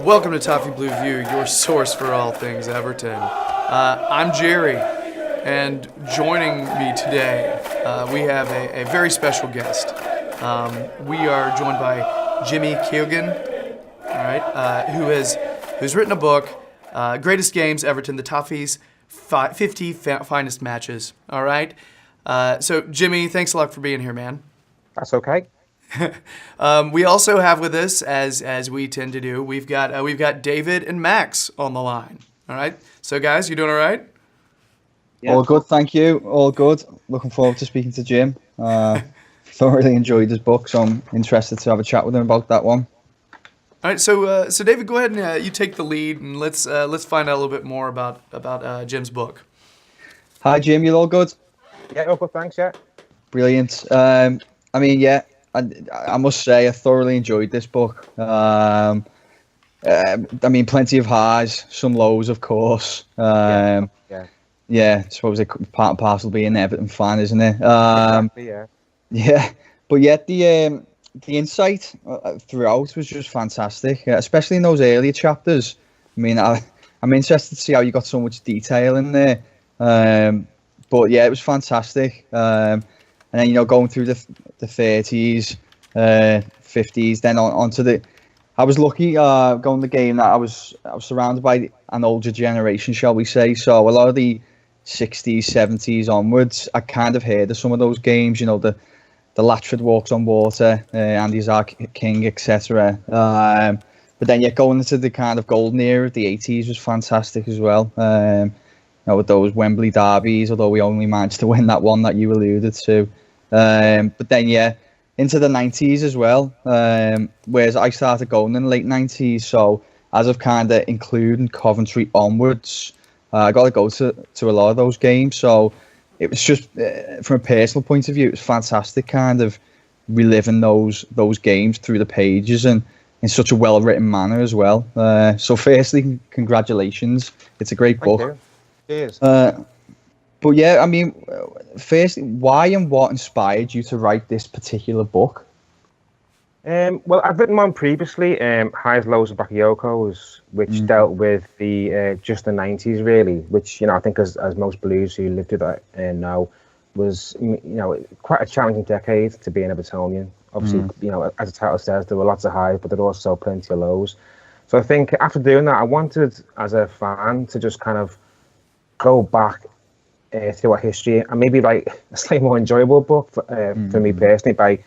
Welcome to Toffee Blue View, your source for all things Everton. I'm Gerry, and joining me today, we have a very special guest. We are joined by Jimmy Keoghan, all right, who's written a book, Greatest Games Everton, the Toffees, 50 Finest Matches. All right. So Jimmy, thanks a lot for being here, man. That's okay. We also have with us, as we tend to do, we've got David and Max on the line. All right. So guys, you doing all right? Yeah. All good, thank you. All good. Looking forward to speaking to Jim. Thoroughly enjoyed his book, so I'm interested to have a chat with him about that one. All right. So David, go ahead and you take the lead, and let's find out a little bit more about Jim's book. Hi, Jim. You all good? Yeah, all good. Thanks. Yeah. Brilliant. I must say I thoroughly enjoyed this book. Plenty of highs, some lows, of course. I suppose it's part and parcel being an Everton fan, isn't it? Exactly, yeah. Yeah, but yet the insight throughout was just fantastic, especially in those earlier chapters. I'm interested to see how you got so much detail in there. But yeah, it was fantastic. And then, going through the 30s, 50s, then on to the... I was lucky going the game that I was surrounded by an older generation, shall we say. So a lot of the 60s, 70s onwards, I kind of heard of some of those games, the Latchford Walks on Water, Andy Zark King, etc. But then, going into the kind of golden era of the 80s was fantastic as well. With those Wembley derbies, although we only managed to win that one that you alluded to. But then, into the 90s as well, whereas I started going in the late 90s. So as of kind of including Coventry onwards, I got to go to a lot of those games. So it was just, from a personal point of view, it was fantastic kind of reliving those games through the pages and in such a well-written manner as well. So firstly, congratulations. It's a great book. Thank you. Cheers. But yeah, firstly, why and what inspired you to write this particular book? Well, I've written one previously, Highs, Lows and Bakayoko's, which dealt with the just the 90s really, which, I think as most Blues who lived through that know, was, quite a challenging decade to be an Evertonian. Obviously, as the title says, there were lots of highs, but there were also plenty of lows. So I think after doing that, I wanted, as a fan, to just kind of go back through our history and maybe like a slightly more enjoyable book for me personally, by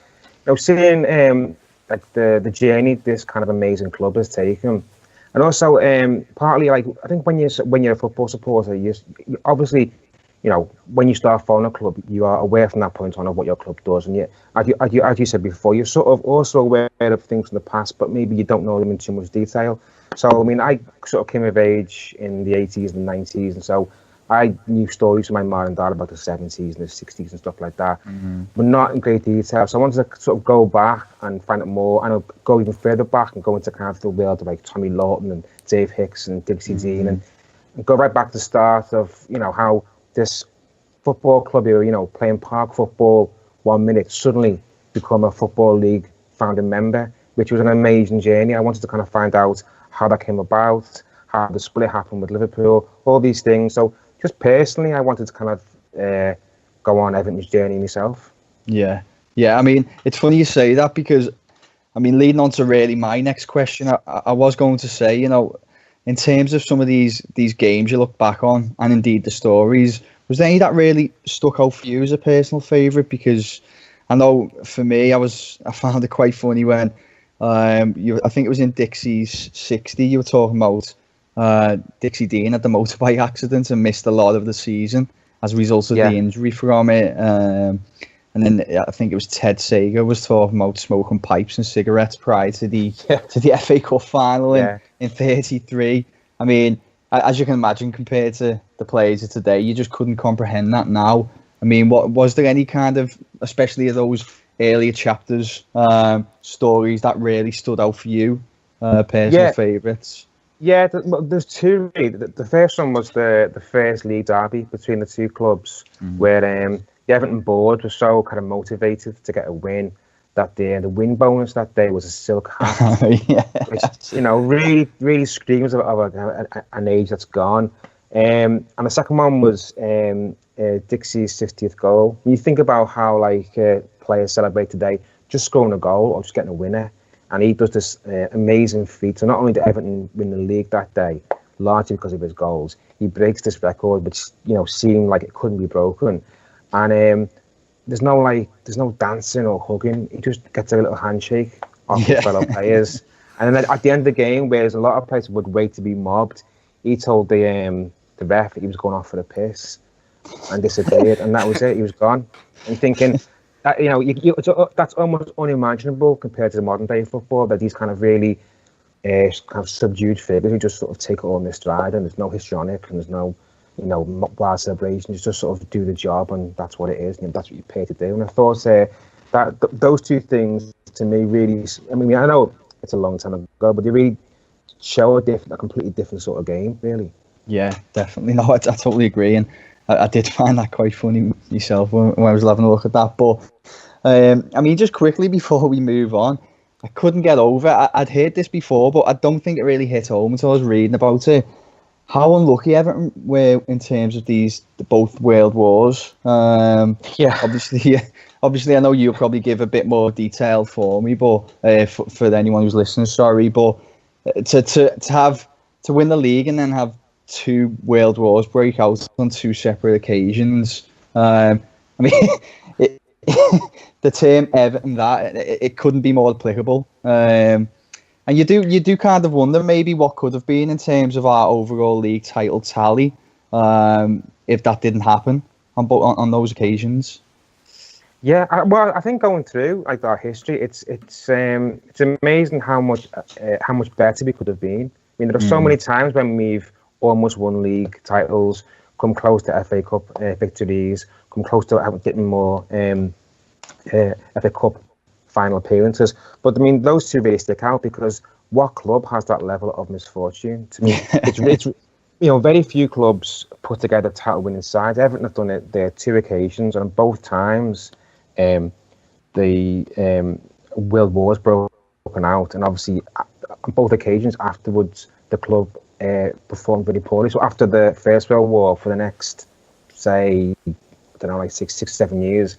seeing like the journey this kind of amazing club has taken, and also partly like I think when you're a football supporter, you obviously when you start following a club, you are aware from that point on of what your club does, and as you said before, you're sort of also aware of things from the past, but maybe you don't know them in too much detail. So I sort of came of age in the 80s and 90s, and so I knew stories from my mum and dad about the 70s and the 60s and stuff like that, but not in great detail. So I wanted to sort of go back and find out more, and I'll go even further back and go into kind of the world of like Tommy Lawton and Dave Hicks and Dixie Dean, and go right back to the start of how this football club, playing park football 1 minute, suddenly become a Football League founding member, which was an amazing journey. I wanted to kind of find out how that came about, how the split happened with Liverpool, all these things. So just personally, I wanted to kind of go on Everton's journey myself. Yeah. It's funny you say that because, leading on to really my next question, I was going to say, in terms of some of these games you look back on, and indeed the stories, was there any that really stuck out for you as a personal favourite? Because I know for me, I found it quite funny when I think it was in Dixie's 60, you were talking about Dixie Dean had the motorbike accident and missed a lot of the season as a result of the injury from it. And then I think it was Ted Sager was talking about smoking pipes and cigarettes prior to the FA Cup final in 33. As you can imagine, compared to the players of today, you just couldn't comprehend that now. What was there any kind of, especially of those earlier chapters, stories that really stood out for you, personal favourites? Yeah, there's two really. The first one was the first league derby between the two clubs, where the Everton board was so kind of motivated to get a win that the win bonus that day was a silk hat, Yeah. which really really screams of an age that's gone. And the second one was Dixie's 60th goal. When you think about how players celebrate today, just scoring a goal or just getting a winner, and he does this amazing feat. So not only did Everton win the league that day, largely because of his goals, he breaks this record, which seemed like it couldn't be broken. And there's no dancing or hugging. He just gets a little handshake off his fellow players. And then at the end of the game, whereas a lot of players would wait to be mobbed, he told the ref he was going off for the piss and disappeared, and that was it. He was gone. And thinking that that's almost unimaginable compared to the modern day football, that these kind of really kind of subdued figures who just sort of take it all in their stride, and there's no histrionic and there's no wild celebration. You just sort of do the job, and that's what it is. That's what you pay to do. And I thought that those two things to me really. I mean, I know it's a long time ago, but they really show a completely different sort of game, really. Yeah, definitely. No, I totally agree, and I did find that quite funny myself when I was having a look at that. But I mean, just quickly before we move on, I couldn't get over. I'd heard this before, but I don't think it really hit home until I was reading about it. How unlucky Everton were in terms of both world wars. Obviously, I know you'll probably give a bit more detail for me, but for anyone who's listening, sorry, but to win the league and then have 2 world wars break out on 2 separate occasions. I mean, the term Everton, it couldn't be more applicable. And you do kind of wonder maybe what could have been in terms of our overall league title tally if that didn't happen on those occasions. Yeah, I think going through our history, it's amazing how much better we could have been. I mean, there are so many times when we've almost won league titles, come close to FA Cup victories, come close to getting more FA Cup final appearances. But I mean, those two really stick out because what club has that level of misfortune? To me, it's very few clubs put together title-winning sides. Everton have done it. There are 2 occasions, and both times the World War's broken out, and obviously on both occasions afterwards the club performed very poorly. So after the First World War, for the next, say, I don't know, like 6-7 years,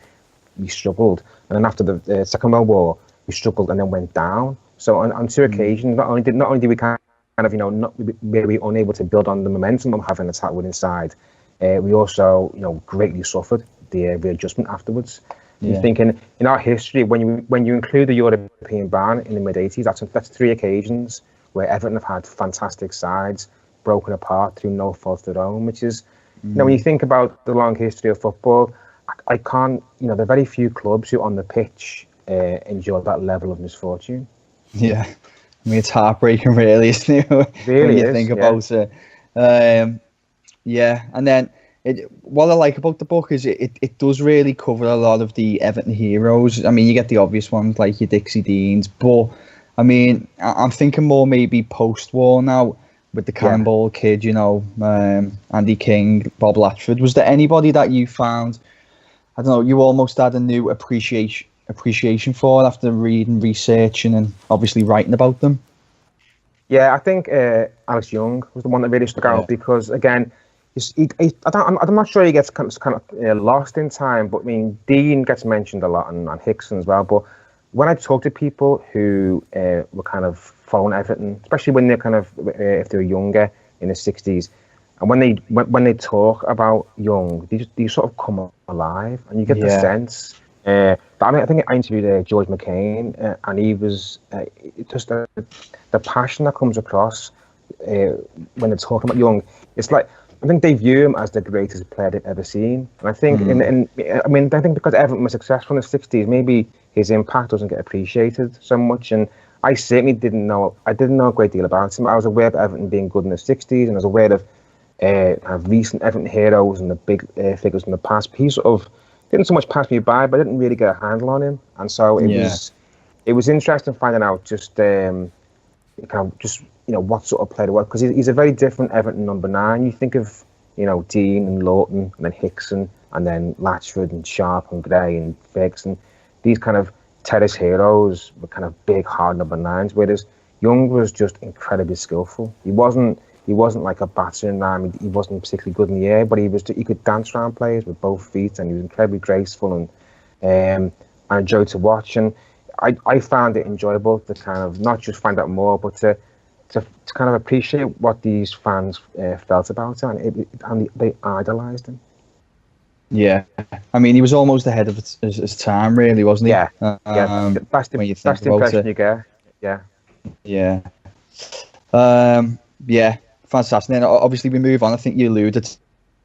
we struggled, and then after the Second World War, we struggled and then went down. So on 2 occasions, not only did we kind of not maybe unable to build on the momentum of having a title-winning side, we also greatly suffered the readjustment afterwards. Yeah. You're thinking in our history, when you include the European ban in the mid-80s, that's 3 occasions where Everton have had fantastic sides broken apart through no fault of their own, which is, when you think about the long history of football, I can't, there are very few clubs who on the pitch endure that level of misfortune. Yeah, I mean, it's heartbreaking, really, isn't it? Really when you think about it. Yeah, and then what I like about the book is it does really cover a lot of the Everton heroes. I mean, you get the obvious ones like your Dixie Deans, but I mean, I'm thinking more maybe post-war now with the Cannonball Kid, Andy King, Bob Latchford. Was there anybody that you found, I don't know, you almost had a new appreciation for after reading, researching, and obviously writing about them? Yeah, I think Alex Young was the one that really stuck out because, again, I'm not sure he gets kind of lost in time, but I mean, Dean gets mentioned a lot and Hickson as well. But when I talk to people who were kind of following Everton, especially when they're kind of if they're younger in the 60s, and when they talk about Young, they sort of come alive, and you get the sense. I think I interviewed George McCain, and he was just the passion that comes across when they're talking about Young. It's like, I think they view him as the greatest player they've ever seen. And I think, I think because Everton was successful in the 60s, maybe his impact doesn't get appreciated so much. And I certainly didn't know a great deal about him. I was aware of Everton being good in the 60s, and I was aware of recent Everton heroes and the big figures in the past. But he sort of didn't so much pass me by, but I didn't really get a handle on him. And so it was interesting finding out just what sort of player it was, because he's a very different Everton number 9. You think of Dean and Lawton and then Hickson and then Latchford and Sharp and Gray and Ferguson, these kind of Terrace heroes were kind of big, hard number nines, whereas Young was just incredibly skillful. He wasn't like a battering ram. He wasn't particularly good in the air, but he could dance around players with both feet, and he was incredibly graceful and I enjoyed to watch. And I found it enjoyable to kind of not just find out more, but to kind of appreciate what these fans felt about it, and they idolised him. Yeah, I mean, he was almost ahead of his time, really, wasn't he? Yeah, that's the impression you get. Yeah. Yeah. Yeah, fantastic. And obviously, we move on. I think you alluded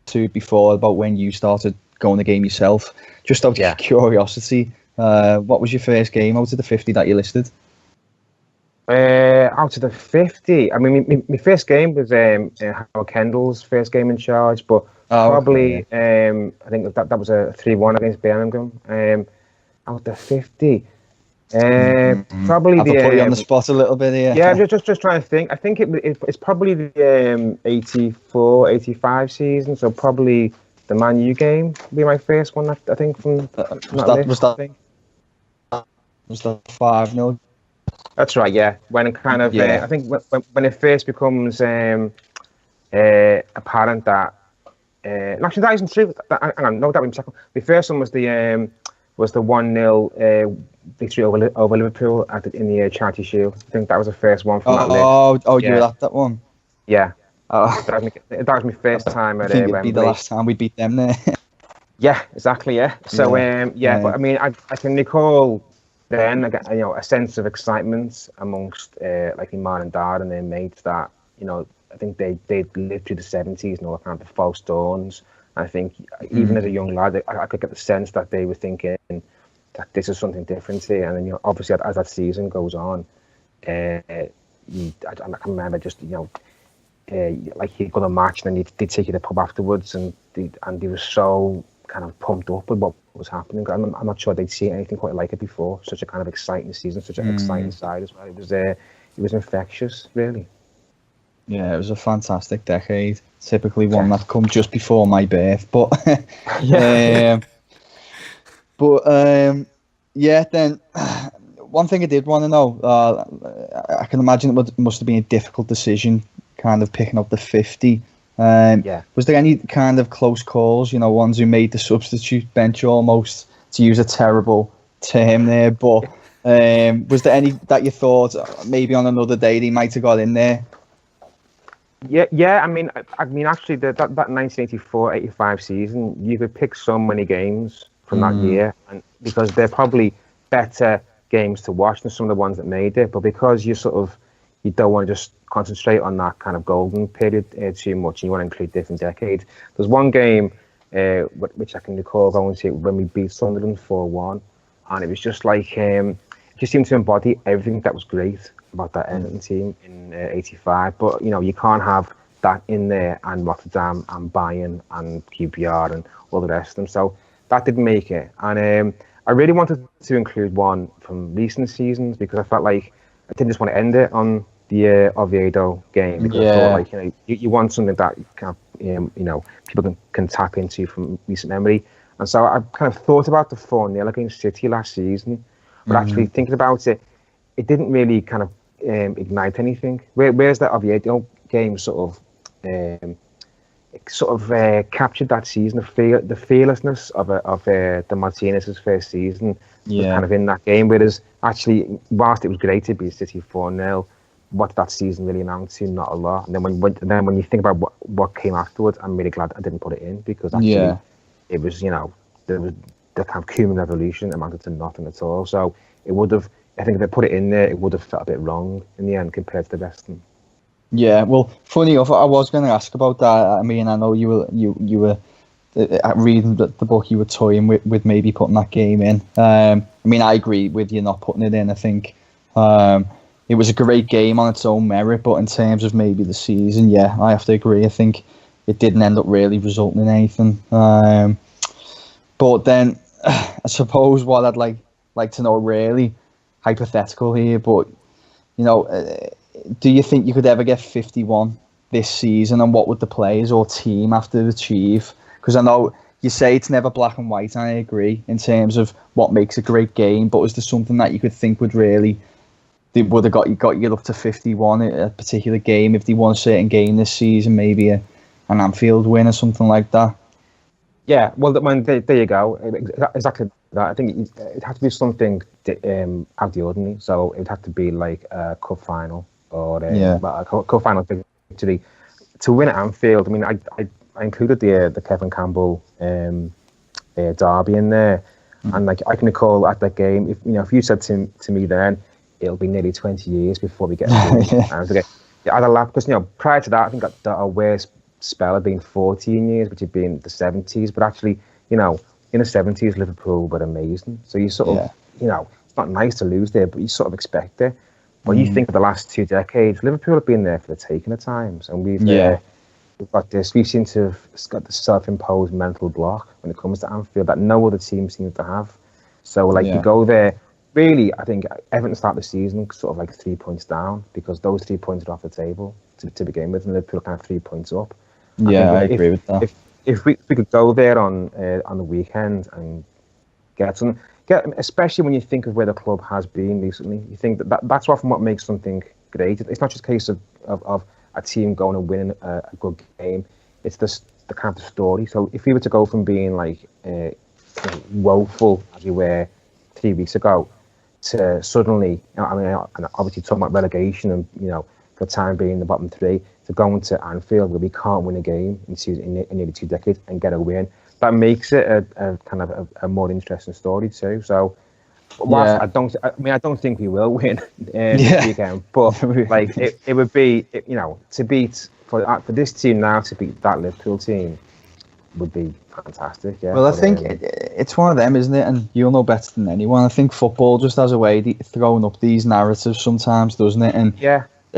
to before about when you started going the game yourself. Just out of curiosity, what was your first game out of the 50 that you listed? Out of the 50, I mean, my first game was Howard Kendall's first game in charge, but probably I think that was a 3-1 against Birmingham. Out of the 50, probably I've put you on the spot a little bit here. Yeah, just trying to think. I think it's probably the 84-85 season, so probably the Man U game will be my first one. I think from was that 5-0? That's right, yeah. When it kind of, I think when it first becomes apparent that, actually that isn't true. Hang on, no, that was my second. The first one was the 1-0 victory over Liverpool in the Charity Shield. I think that was the first one from that list. You were at that one? Yeah. That was my first time at Wembley. It'd be the last time we beat them there. Yeah, exactly, yeah. So, but I mean, I can recall then, a sense of excitement amongst like my mum and dad and their mates that, I think they'd lived through the 70s and all kind of the false dawns. And I think even as a young lad, I could get the sense that they were thinking that this is something different here. And then, obviously as that season goes on, I can remember just, like you'd go to a match and then they'd take you to the pub afterwards and they were so kind of pumped up with what was happening. I'm not sure they'd seen anything quite like it before. Such a kind of exciting season, such an exciting side as well. It was infectious, really. Yeah, it was a fantastic decade. Typically one that come just before my birth, but then one thing I did want to know. I can imagine it must have been a difficult decision, kind of picking up the 50. Was there any kind of close calls, ones who made the substitute bench almost, to use a terrible term there, but was there any that you thought maybe on another day they might have got in there? Yeah. I mean, actually, that 1984-85 season, you could pick so many games from that year, and because they're probably better games to watch than some of the ones that made it, but because you don't want to just concentrate on that kind of golden period too much, and you want to include different decades. There's one game which I can recall going to when we beat Sunderland 4-1, and it was just like it just seemed to embody everything that was great about that Everton team in '85. But you can't have that in there and Rotterdam and Bayern and QPR and all the rest of them. So that didn't make it, and I really wanted to include one from recent seasons because I felt like I didn't just want to end it on the Oviedo game, because I thought, like, you want something that kind of, people can tap into from recent memory. And so I kind of thought about the 4-0 against City last season, but actually thinking about it, it didn't really kind of ignite anything. Whereas that Oviedo game sort of captured that season, the fearlessness of the Martinez's first season was kind of in that game. Whereas actually, whilst it was great to beat City 4-0, what did that season really amount to? Not a lot. And then when you think about what came afterwards, I'm really glad I didn't put it in, because actually it was, there was the kind of Koeman revolution amounted to nothing at all. So it would have, I think if I put it in there, it would have felt a bit wrong in the end compared to the rest of them. Yeah, well, funny enough, I was going to ask about that. I mean, I know you were reading the book, you were toying with maybe putting that game in. I mean, I agree with you not putting it in. I think it was a great game on its own merit, but in terms of maybe the season, yeah, I have to agree. I think it didn't end up really resulting in anything. But then, I suppose what I'd like to know, really hypothetical here, but do you think you could ever get 51 this season, and what would the players or team have to achieve? Because I know you say it's never black and white, and I agree in terms of what makes a great game. But is there something that you could think would really, they would have got you up to 51 at a particular game if they won a certain game this season, maybe an Anfield win or something like that? Yeah, well, there you go. Exactly that. I think it has to be something out of the ordinary. So it would have to be like a cup final or a cup final victory to win at Anfield. I mean, I included the Kevin Campbell derby in there, and like I can recall at that game, if you said to me then, it'll be nearly 20 years before we get to I was like, I'd have laughed because prior to that, I think that our worst spell had been 14 years, which had been the 70s. But actually, in the 70s, Liverpool were amazing. So you sort of, it's not nice to lose there, but you sort of expect it. When you think of the last 2 decades, Liverpool have been there for the taking at times, and we've got this. We seem to have got the self-imposed mental block when it comes to Anfield that no other team seems to have. So you go there. Really, I think Everton start the season sort of like 3 points down because those 3 points are off the table to begin with, and Liverpool kind of 3 points up. I agree with that. If we could go there on the weekend and get especially when you think of where the club has been recently, you think that's often what makes something great. It's not just a case of a team going and winning a good game. It's the kind of the story. So if we were to go from being like woeful as we were 3 weeks ago to suddenly, and obviously talking about relegation and for the time being the bottom 3, to go into Anfield where we can't win a game in nearly 2 decades and get a win, that makes it a kind of a more interesting story too. So, whilst I don't think we will win this weekend, but like it would be, to beat for this team now to beat that Liverpool team would be fantastic. Yeah. Well, I think it's one of them, isn't it? And you'll know better than anyone. I think football just has a way of throwing up these narratives sometimes, doesn't it? And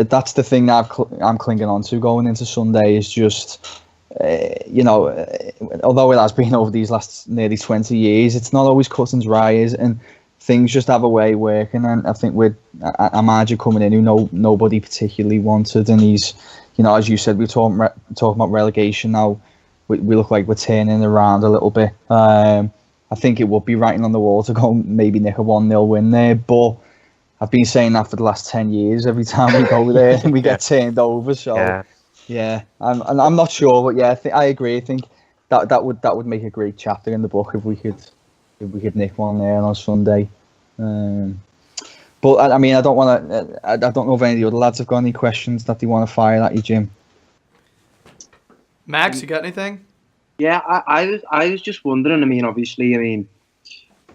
that's the thing that I'm clinging on to going into Sunday is just, although it has been over these last nearly 20 years, it's not always cut and dry, and things just have a way of working. And I think with Amaja coming in, who nobody particularly wanted, and he's, as you said, we're talking about relegation now. We look like we're turning around a little bit. I think it would be writing on the wall to go maybe nick a 1-0 win there, but I've been saying that for the last 10 years. Every time we go there, we get turned over. So, I'm not sure, but I agree. I think that would make a great chapter in the book if we could nick one there on Sunday. But I mean, I don't know if any of the other lads have got any questions that they want to fire at you, Jim. Max, you got anything? Yeah, I was just wondering. I mean, obviously,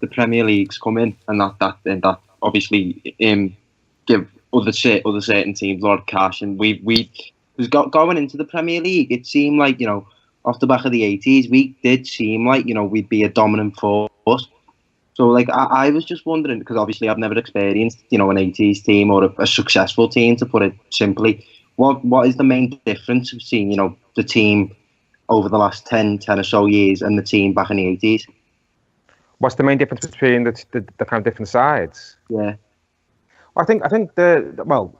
the Premier League's coming, and that obviously give other certain teams a lot of cash, and we was going into the Premier League. It seemed like off the back of the 80s, we did seem like we'd be a dominant force. So like I was just wondering, because obviously I've never experienced an 80s team or a successful team, to put it simply. What is the main difference between the team over the last 10 or so years and the team back in the 80s? What's the main difference between the kind of different sides? Yeah. Well, I think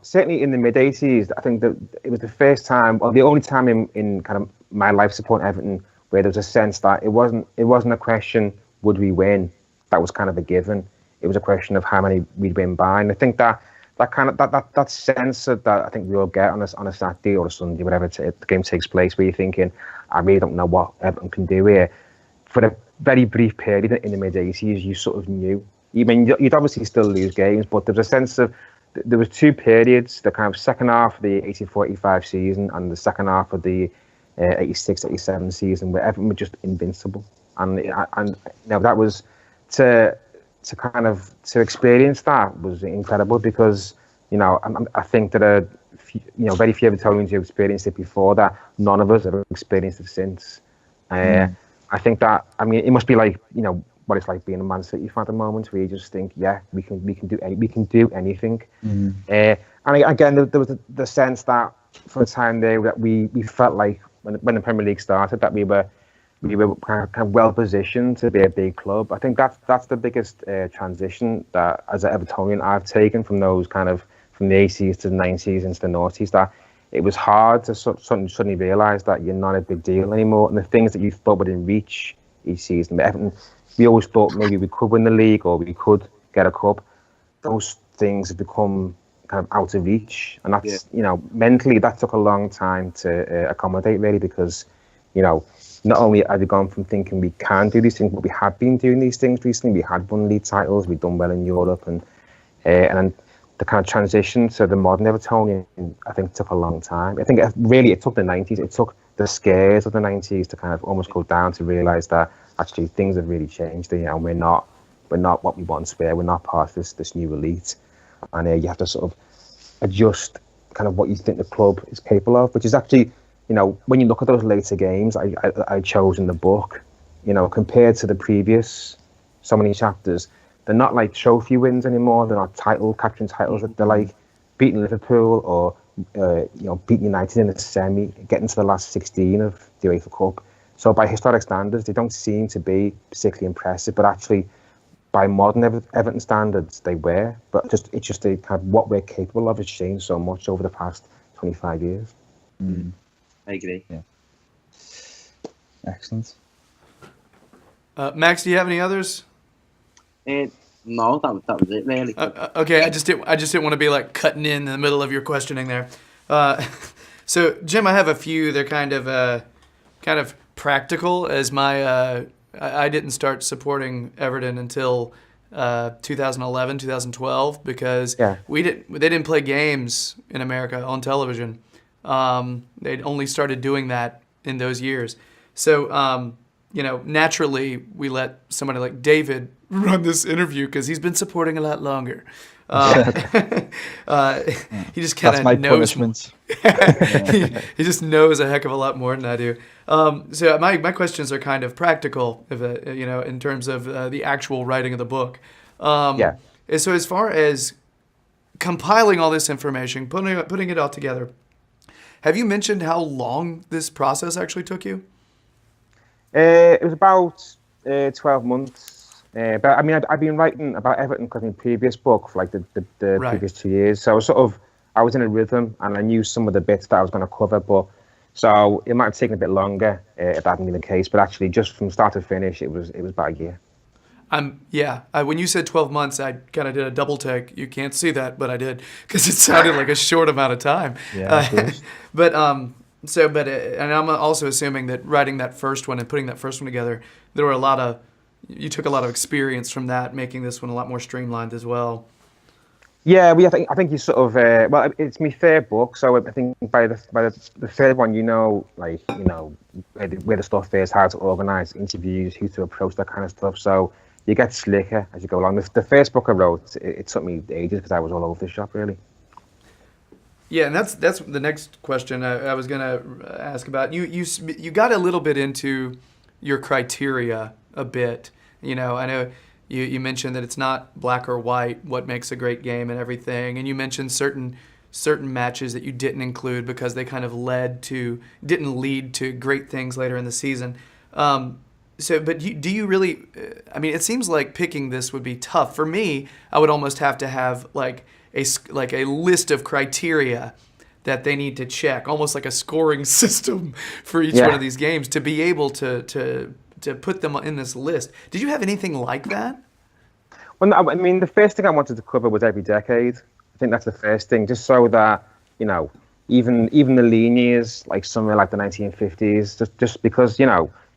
certainly in the mid 80s, I think that it was the first time, or the only time in kind of my life supporting Everton where there was a sense that it wasn't a question would we win. That was kind of a given. It was a question of how many we'd win by, and I think that sense that I think we all get on a Saturday or a Sunday, whatever the game takes place, where you're thinking, I really don't know what Everton can do here. For a very brief period in the mid 80s, you sort of knew. You'd obviously still lose games, but there was a sense of there was 2 periods: the kind of second half of the 84-85 season and the second half of the 86-87 season, where Everton were just invincible, and that was to experience that was incredible, because I think that very few Evertonians who experienced it before that. None of us have experienced it since. I think that it must be like what it's like being a Man City fan at the moment, where you just think, we can do anything. And again, there was the sense that for a time there that we felt like when the Premier League started that we were kind of well positioned to be a big club. I think that's the biggest transition that, as an Evertonian, I've taken from those kind of from the 80s to the 90s into the noughties, that it was hard to suddenly realise that you're not a big deal anymore, and the things that you thought were in reach each season. But Everton, we always thought maybe we could win the league or we could get a cup. Those things have become kind of out of reach, and that's mentally that took a long time to accommodate, really, because not only have we gone from thinking we can do these things, but we have been doing these things recently. We had won league titles, we've done well in Europe, and then the kind of transition to the modern Evertonian, I think, took a long time. I think it took the 90s, it took the scares of the 90s to kind of almost go down to realise that actually things have really changed, and we're not what we once were. We're not part of this new elite, and you have to sort of adjust kind of what you think the club is capable of, which is actually, when you look at those later games I chose in the book, compared to the previous so many chapters, they're not like trophy wins anymore. They're not capturing titles. They're like beating Liverpool or beating United in the semi, getting to the last 16 of the UEFA Cup. So by historic standards, they don't seem to be particularly impressive, but actually by modern Everton standards, they were. But it's just kind of what we're capable of has changed so much over the past 25 years. I agree. Yeah. Excellent. Max, do you have any others? No, that was it, really. Okay, I just didn't want to be like cutting in the middle of your questioning there. So Jim, I have a few. They're kind of practical, as my I didn't start supporting Everton until 2011, 2012, because they didn't play games in America on television. They'd only started doing that in those years. So naturally we let somebody like David run this interview because he's been supporting a lot longer. He just kind of knows. He just knows a heck of a lot more than I do. So my questions are kind of practical, in terms of the actual writing of the book. So as far as compiling all this information, putting it all together, have you mentioned how long this process actually took you? It was about 12 months. But I mean, I've been writing about Everton because my previous book for like the previous 2 years. So I was in a rhythm and I knew some of the bits that I was going to cover. But so it might have taken a bit longer if that hadn't been the case. But actually, just from start to finish, it was about a year. When you said 12 months, I kind of did a double take. You can't see that, but I did, because it sounded like a short amount of time. Yeah, but and I'm also assuming that writing that first one and putting that first one together, you took a lot of experience from that, making this one a lot more streamlined as well. Yeah, I think you sort of it's my third book, so I think by the third one, where the stuff is, how to organise interviews, who to approach, that kind of stuff. So you get slicker as you go along. The first book I wrote, it took me ages because I was all over the shop, really. Yeah, and that's the next question I was gonna ask about. You got a little bit into your criteria a bit. I know you mentioned that it's not black or white, what makes a great game and everything, and you mentioned certain matches that you didn't include because they kind of didn't lead to great things later in the season. But do you really? I mean, it seems like picking this would be tough. For me, I would almost have to have like a list of criteria that they need to check, almost like a scoring system for each one of these games to be able to put them in this list. Did you have anything like that? Well, I mean, the first thing I wanted to cover was every decade. I think that's the first thing, just so that even the lean years, like somewhere like the 1950s, just because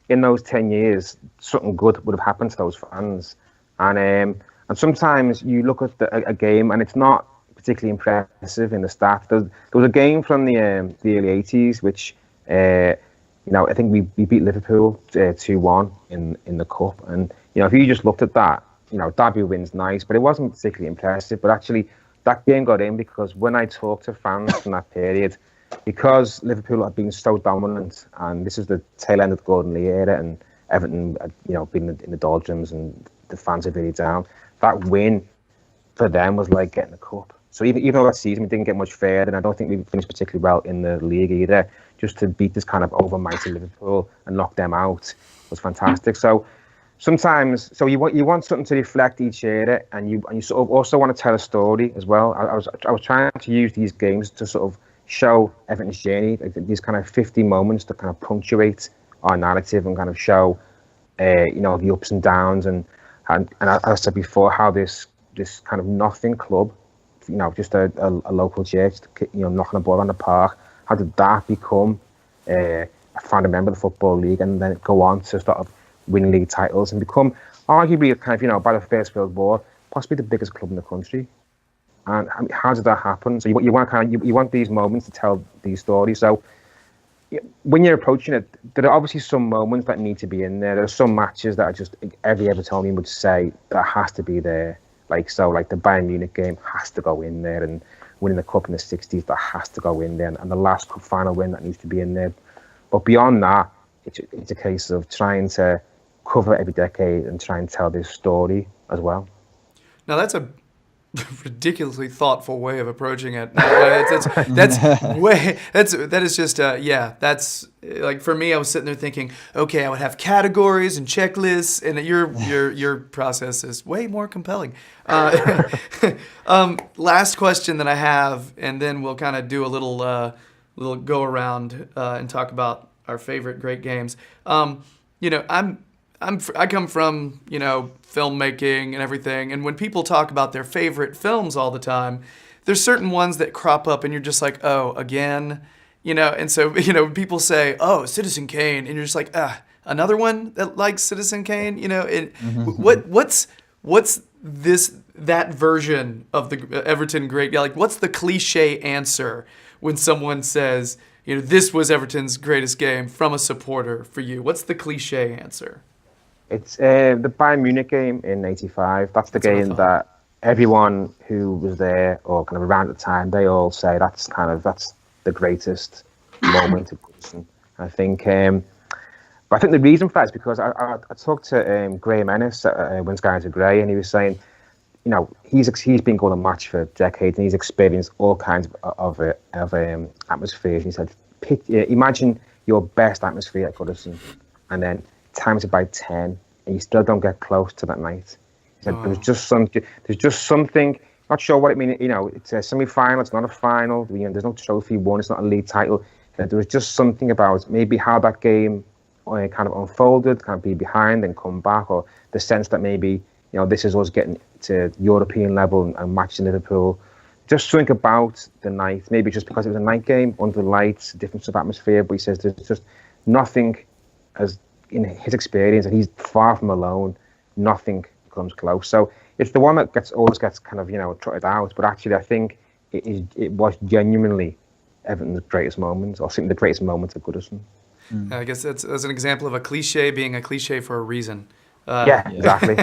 in those 10 years, something good would have happened to those fans. And sometimes you look at a game and it's not particularly impressive in the stats. There was a game from the early 80s, which, I think we beat Liverpool 2-1 in the Cup. And, if you just looked at that, Derby win's nice, but it wasn't particularly impressive. But actually, that game got in because when I talked to fans from that period, because Liverpool had been so dominant, and this is the tail end of the Gordon Lee era, and Everton had, been in the doldrums, and the fans are really down. That win for them was like getting a cup. So even though that season we didn't get much further, and I don't think we finished particularly well in the league either, just to beat this kind of overmighty Liverpool and knock them out was fantastic. So sometimes, you want something to reflect each era, and you sort of also want to tell a story as well. I was trying to use these games to sort of show Everton's journey, like these kind of 50 moments to kind of punctuate our narrative and kind of show the ups and downs, and as I said before, how this kind of nothing club, just a local church, knocking a ball on the park, how did that become a founding member of the Football League, and then go on to sort of win league titles and become arguably kind of, by the First World War, possibly the biggest club in the country. And I mean, how did that happen? So you want these moments to tell these stories. So when you're approaching it, there are obviously some moments that need to be in there. There are some matches that are just every Evertonian would say that has to be there. Like the Bayern Munich game has to go in there, and winning the cup in the 60s, that has to go in there, and the last cup final win, that needs to be in there. But beyond that, it's a case of trying to cover every decade and try and tell this story as well. Now that's a ridiculously thoughtful way of approaching it. That is just that's like, for me, I was sitting there thinking, okay, I would have categories and checklists, and your process is way more compelling. Last question that I have, and then we'll kind of do a little go around and talk about our favorite great games. I come from, filmmaking and everything, and when people talk about their favorite films all the time, there's certain ones that crop up and you're just like, oh, again, and so, people say, oh, Citizen Kane, and you're just like, another one that likes Citizen Kane, what's that version of the Everton great, like, what's the cliche answer when someone says, this was Everton's greatest game from a supporter for you? What's the cliche answer? It's the Bayern Munich game in '85. That's the game that everyone who was there or kind of around at the time, they all say that's the greatest moment of Everton. I think the reason for that is because I talked to Graham Ennis at When Skies Are Grey, and he was saying, he's been going to match for decades, and he's experienced all kinds of atmospheres. And he said, imagine your best atmosphere at Goodison, and then times it by 10, and you still don't get close to that night. He said, there's just something, not sure what it means, it's a semi-final, it's not a final, there's no trophy won, it's not a league title. There was just something about maybe how that game kind of unfolded, kind of be behind and come back, or the sense that maybe, this is us getting to European level and matching Liverpool. Just something about the night, maybe just because it was a night game, under the lights, difference of atmosphere, but he says there's just nothing, as in his experience, and he's far from alone, nothing comes close. So it's the one that always gets kind of, trotted out, but actually I think it was genuinely Everton's greatest moment, or certainly the greatest moment of Goodison. I guess that's an example of a cliche being a cliche for a reason. Yeah, exactly.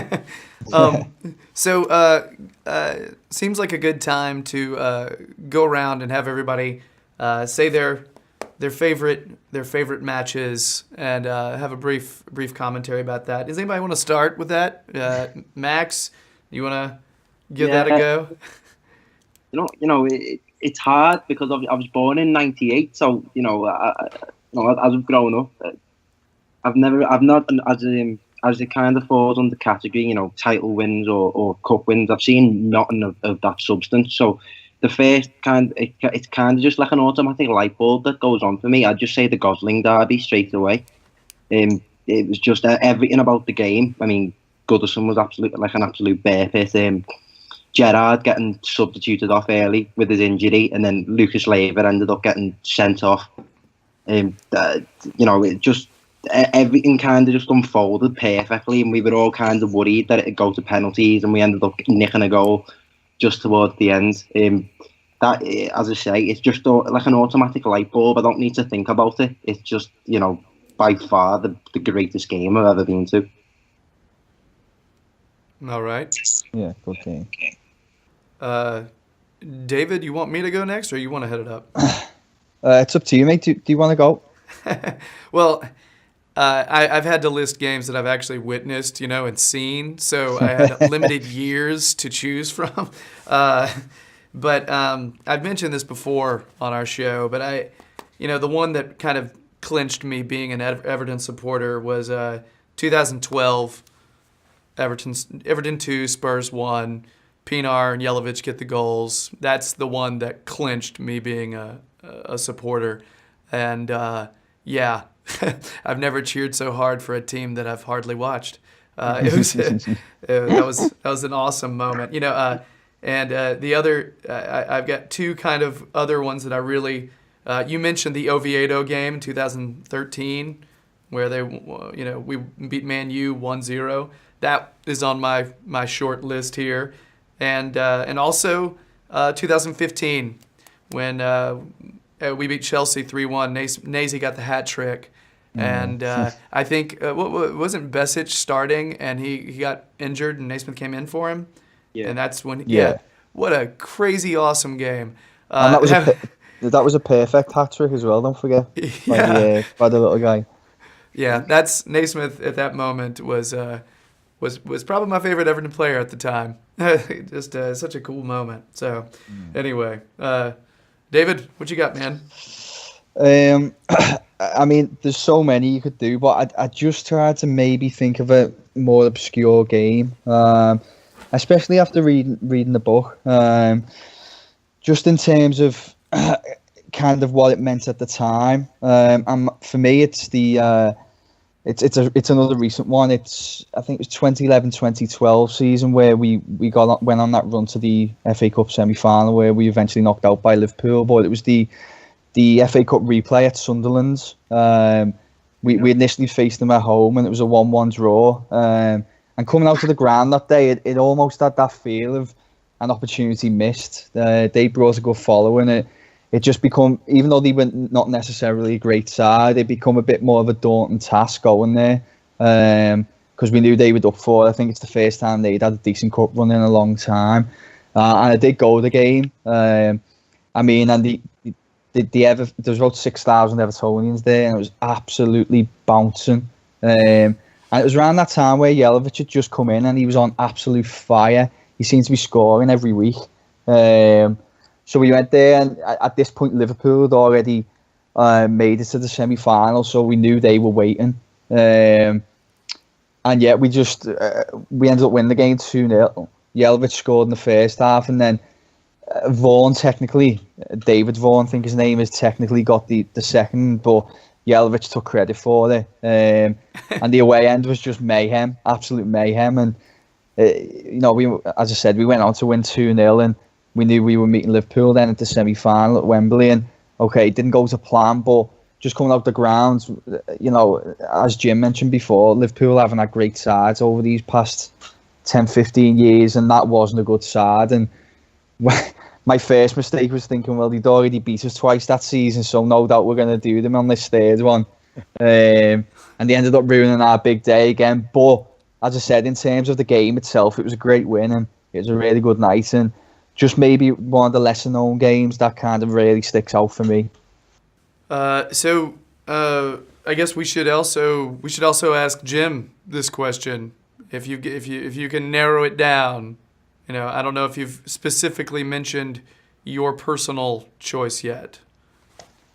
So seems like a good time to go around and have everybody say their favorite matches, and have a brief commentary about that. Does anybody want to start with that? Max, you want to give that a go? It's hard because I was born in '98, so as I've grown up, I've not as it kind of falls under category, title wins or cup wins. I've seen nothing of that substance. So the first it's kind of just like an automatic light bulb that goes on for me. I'd just say the Gosling derby straight away. It was just everything about the game. I mean, Goodison was an absolute bear pit. Gerrard getting substituted off early with his injury, and then Lucas Leiva ended up getting sent off. It just everything kind of just unfolded perfectly, and we were all kind of worried that it'd go to penalties, and we ended up nicking a goal just towards the end. That, as I say, it's just like an automatic light bulb. I don't need to think about it. It's just, by far the greatest game I've ever been to. All right. Yeah, okay. David, you want me to go next, or you want to head it up? It's up to you, mate. Do you want to go? Well, I've had to list games that I've actually witnessed, and seen, so I had limited years to choose from. But I've mentioned this before on our show, but the one that kind of clinched me being an Everton supporter was 2012, Everton 2, Spurs 1, Pinar and Jelavic get the goals. That's the one that clinched me being a supporter. And I've never cheered so hard for a team that I've hardly watched. That was an awesome moment. And the other, I've got two kind of other ones that I really. You mentioned the Oviedo game in 2013, where we beat Man U 1-0. That is on my short list here, and also 2015 when we beat Chelsea 3-1. Nazy got the hat trick. And I think wasn't Besic starting, and he got injured, and Naismith came in for him. Yeah. And that's when. Yeah. What a crazy awesome game. And that was a perfect hat trick as well. Don't forget. By the little guy. Yeah, that's Naismith at that moment was probably my favorite Everton player at the time. Just such a cool moment. So anyway, David, what you got, man? I mean, there's so many you could do, but I just tried to maybe think of a more obscure game, especially after reading the book. Just in terms of kind of what it meant at the time. And for me, it's it's another recent one. I think it was 2011-2012 season where we went on that run to the FA Cup semi-final where we eventually knocked out by Liverpool, but it was the FA Cup replay at Sunderland. We initially faced them at home and it was a 1-1 draw. And coming out of the ground that day, it almost had that feel of an opportunity missed. They brought a good following. It just become, even though they were not necessarily a great side, it become a bit more of a daunting task going there. Because we knew they were up for it. I think it's the first time they'd had a decent cup run in a long time. And I did go the game. And there was about 6,000 Evertonians there, and it was absolutely bouncing. And it was around that time where Jelavic had just come in, and he was on absolute fire. He seemed to be scoring every week. So we went there, and at this point, Liverpool had already made it to the semi-final, so we knew they were waiting. And yet we ended up winning the game 2-0. Jelavic scored in the first half, and then Vaughan David Vaughan, I think his name is, technically got the second, but Jelavic took credit for it. And the away end was just mayhem, absolute mayhem. And as I said, we went on to win 2-0, and we knew we were meeting Liverpool then at the semi-final at Wembley. And okay, it didn't go to plan, but just coming out the ground, as Jim mentioned before, Liverpool haven't had great sides over these past 10-15 years, and that wasn't a good side. And my first mistake was thinking, well, they'd already beat us twice that season, so no doubt we're going to do them on this third one. And they ended up ruining our big day again. But as I said, in terms of the game itself, it was a great win, and it was a really good night, and just maybe one of the lesser known games that kind of really sticks out for me. So I guess we should also ask Jim this question. If you can narrow it down. I don't know if you've specifically mentioned your personal choice yet.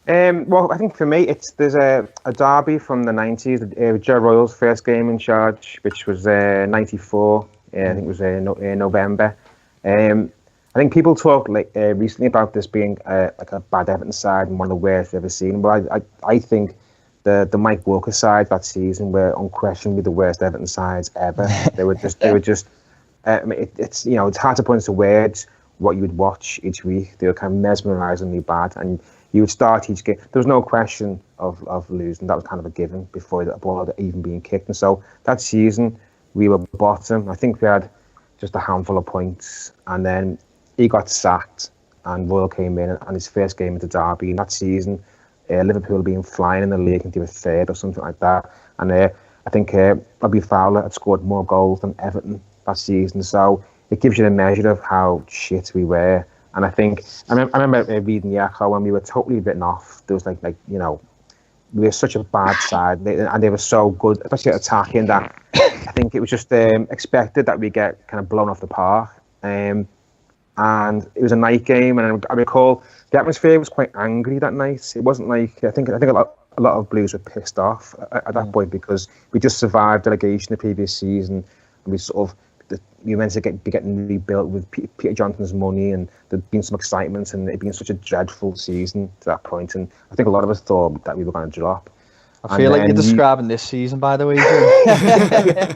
Well, I think for me, there's a derby from the 90s, Joe Royal's first game in charge, which was 94. I think it was in November. I think people talk recently about this being like a bad Everton side and one of the worst I've ever seen. But I think the Mike Walker side that season were unquestionably the worst Everton sides ever. They were just. It's hard to put into words what you would watch each week. They were kind of mesmerisingly bad, and you would start each game. There was no question of losing. That was kind of a given before the ball had even being kicked. And so that season, we were bottom. I think we had just a handful of points, and then he got sacked, and Royal came in, and his first game at the derby in that season, Liverpool being flying in the league, I think they were third or something like that. And I think Robbie Fowler had scored more goals than Everton that season, so it gives you the measure of how shit we were. And I think I remember reading the Echo when we were totally written off. There was we were such a bad side, and they were so good, especially at attacking, that I think it was just expected that we get kind of blown off the park. And it was a night game, and I recall the atmosphere was quite angry that night. It wasn't like I think a lot of Blues were pissed off at that point, because we just survived relegation the previous season, and we meant to be getting rebuilt with Peter Johnson's money, and there'd been some excitement, and it'd been such a dreadful season to that point, and I think a lot of us thought that we were going to drop. I feel like you're describing this season, by the way. Jim.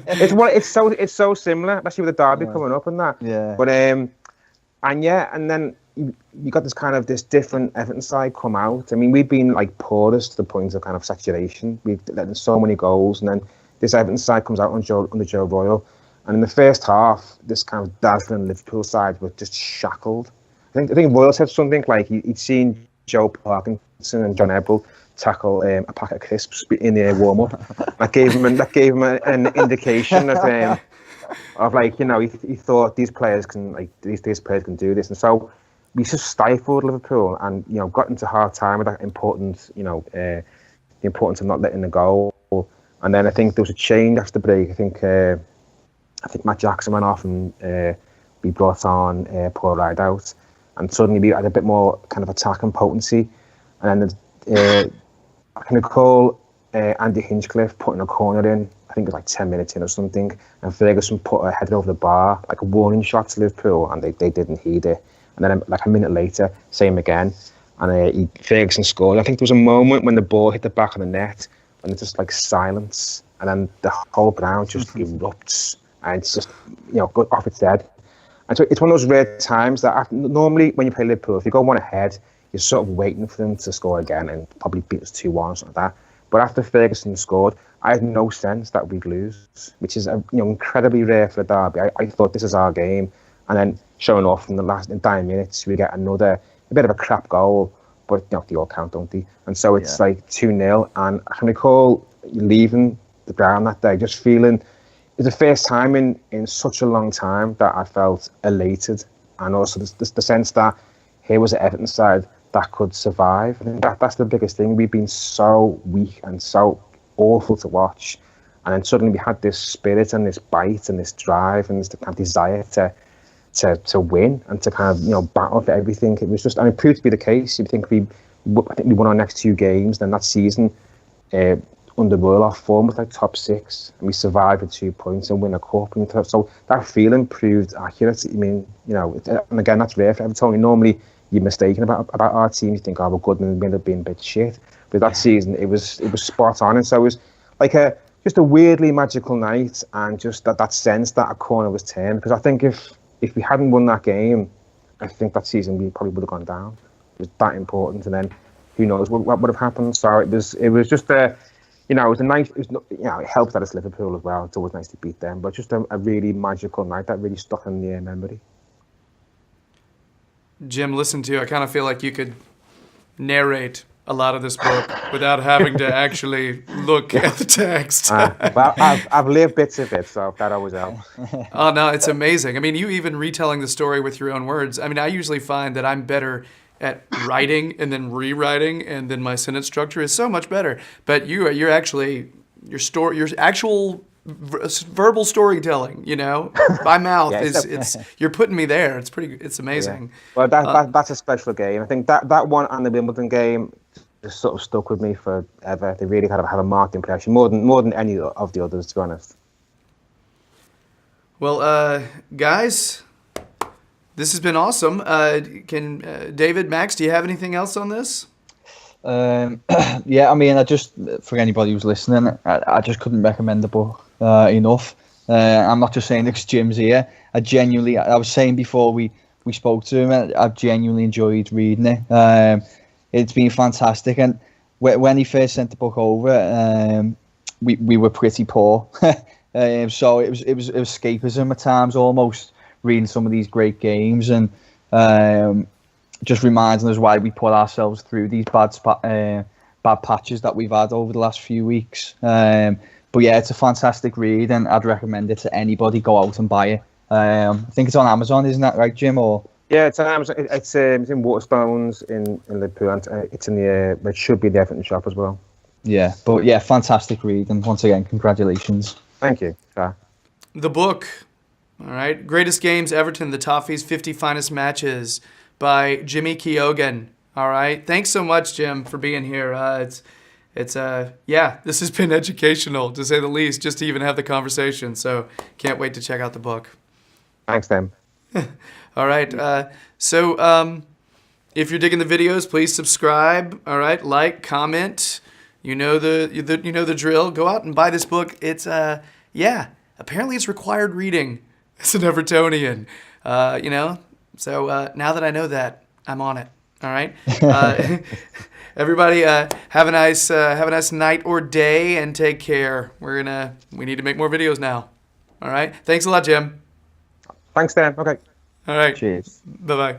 It's so similar, especially with the derby coming up and that. Yeah. But and then you got this different Everton side come out. I mean, we've been like porous to the point of kind of saturation. We've let in so many goals, and then this Everton side comes out under Joe Royle, and in the first half, this kind of dazzling Liverpool side was just shackled. I think Royle said something like he'd seen Joe Parkinson and John Ebel tackle a packet of crisps in the warm up. That gave him an indication of like, you know, he thought these players can do this, and so we just stifled Liverpool, and you know, got into hard time with that important, you know, the importance of not letting the goal. And then I think there was a change after the break. I think Matt Jackson went off, and we brought on Paul Rideout, and suddenly we had a bit more kind of attack and potency. And then I can recall Andy Hinchcliffe putting a corner in. I think it was like 10 minutes in or something, and Ferguson put a header over the bar, like a warning shot to Liverpool, and they didn't heed it. And then like a minute later, same again, and Ferguson scored. I think there was a moment when the ball hit the back of the net, and it's just like silence, and then the whole ground just erupts, and it's just, you know, go off its head. And so it's one of those rare times that normally when you play Liverpool, if you go one ahead, you're sort of waiting for them to score again and probably beat us 2-1 or something like that. But after Ferguson scored, I had no sense that we'd lose, which is incredibly rare for a derby. I thought this is our game, and then showing off in the last 9 minutes, we get a bit of a crap goal, but you know, they all count, don't they? And so it's like 2-0, and I can recall leaving the ground that day, just feeling it's the first time in such a long time that I felt elated, and also the sense that here was an Everton side that could survive. I think that's the biggest thing. We've been so weak and so awful to watch, and then suddenly we had this spirit and this bite and this drive and this kind of desire to win and to kind of, you know, battle for everything. It was just, and it proved to be the case. I think we won our next 2 games. Then that season, under Royle, our form was like top 6, and we survived with 2 points and win a cup. And so that feeling proved accurate. I mean, you know, and again, that's rare for Everton. Normally, you're mistaken about our team. You think, oh, we're good, and we end up being a bit shit. But that season, it was spot on, and so it was like just a weirdly magical night, and just that sense that a corner was turned. Because I think if we hadn't won that game, I think that season we probably would have gone down. It was that important, and then who knows what would have happened. So it was just you know, it helped that it's Liverpool as well. It's always nice to beat them, but just a really magical night that really stuck in the memory. Jim, listen to you. I kind of feel like you could narrate a lot of this book without having to actually look at the text. Well, I've lived bits of it, so that always helps. Oh, no, it's amazing. I mean, you even retelling the story with your own words. I mean, I usually find that I'm better at writing and then rewriting, and then my sentence structure is so much better. But you're actually your actual verbal storytelling, you know, by mouth it's you're putting me there. It's amazing. Yeah. Well, that's a special game. I think that one and the Wimbledon game just sort of stuck with me forever. They really kind of had a marked impression, more than any of the others, to be honest. Well, guys, this has been awesome. Can David, Max, do you have anything else on this? Yeah, I mean, for anybody who's listening, I just couldn't recommend the book enough. I'm not just saying this, Jim's here. I was saying before we spoke to him, I've genuinely enjoyed reading it. It's been fantastic, and when he first sent the book over, we were pretty poor, so it was escapism at times, almost reading some of these great games, and just reminding us why we put ourselves through these bad patches that we've had over the last few weeks. But yeah, it's a fantastic read, and I'd recommend it to anybody. Go out and buy it. I think it's on Amazon, isn't that right, Jim? Or yeah, it's on Amazon. It's in Waterstones in Liverpool, and it's in it should be the Everton shop as well. Yeah, but yeah, fantastic read, and once again, congratulations. Thank you. The book, all right, Greatest Games, Everton, the Toffees, 50 Finest Matches by Jimmy Keoghan. All right, thanks so much, Jim, for being here. This has been educational, to say the least, just to even have the conversation. So can't wait to check out the book. Thanks, Tim. All right. So if you're digging the videos, please subscribe. All right. Like, comment. you know the drill. Go out and buy this book. It's apparently it's required reading as an Evertonian. So now that I know that, I'm on it. All right. Everybody, have a nice night or day, and take care. We need to make more videos now. All right. Thanks a lot, Jim. Thanks, Dan. Okay. All right. Cheers. Bye bye.